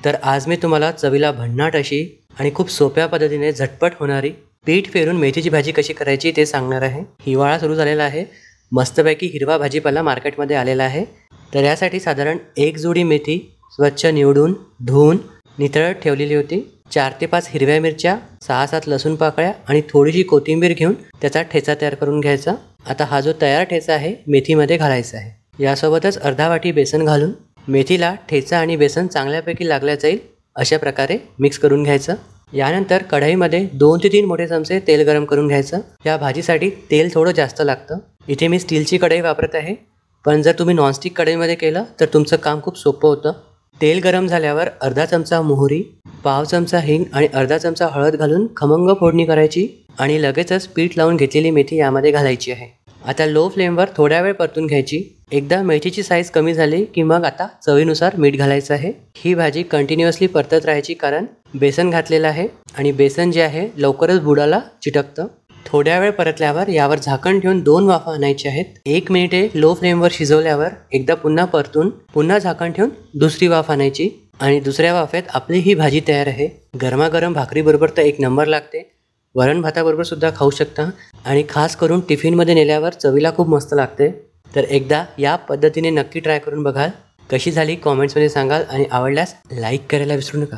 तर आज मी तुम्हाला चवीला भन्नाट अशी आणि खूप सोप्या पद्धतीने झटपट होणारी पीठ फेरून मेथीची भाजी कशी करायची ते सांगणार आहे। हिवाळा सुरू झालेला आहे, मस्तपैकी हिरवा भाजीपाला मार्केटमध्ये आलेला आहे। तर यासाठी साधारण एक जोडी मेथी स्वच्छ निवडून धुवून नितळत ठेवलेली होती। 4 ते 5 हिरव्या मिरच्या, 6-7 लसूण पाकळ्या आणि थोडीशी कोथिंबीर घेऊन त्याचा ठेचा तयार करून घ्यायचा। आता हा जो तयार ठेचा आहे मेथीमध्ये घालायचा आहे। यासोबतच अर्धा वाटी बेसन घालून मेथीला ठेचा आणि बेसन चांगल्यापैकी लागल्या जाईल अशा प्रकारे मिक्स करून घ्यायचं। यानंतर कढईमध्ये 2 ते 3 मोठे चमचे तेल गरम करून घ्यायचं। या भाजीसाठी तेल थोडं जास्त लागतं। इथे मी स्टीलची कढई वापरत आहे, पण जर तुम्ही नॉनस्टिक कढईमध्ये केलं तर तुमचं काम खूप सोपं होतं। तेल गरम झाल्यावर अर्धा चमचा मोहरी, पाव चमचा हिंग आणि अर्धा चमचा हळद घालून खमंग फोडणी करायची आणि लगेचच पीठ लावून घेतलेली मेथी यामध्ये घालायची आहे। आता लो फ्लेमवर थोड्या वेळ परतून घ्यायची। एकदा मेथीची साईज कमी झाली की मग आता चवीनुसार मीठ घालायचं आहे। ही भाजी कंटिन्युअसली परतत राहायची, कारण बेसन घातलेलं आहे आणि बेसन जे आहे लवकरच बुडाला चिटकतं। थोड्या वेळ परतल्यावर यावर झाकण ठेवून 2 वाफा आणायच्या आहेत। 1 मिनिटे लो फ्लेमवर शिजवल्यावर एकदा पुन्हा परतून पुन्हा झाकण ठेवून दुसरी वाफ आणायची आणि दुसऱ्या वाफेत आपली ही भाजी तयार आहे। गरमागरम भाकरीबरोबर तर एक नंबर लागते, वरण भाताबरोबर सुद्धा खाऊ शकता आणि खास करून टिफिनमध्ये नेल्यावर चवीला खूप मस्त लागते। तर एकदा या पद्धतीने नक्की ट्राय करून बघाल। कशी झाली कॉमेंट्समध्ये सांगाल आणि आवडल्यास लाईक करायला विसरू नका।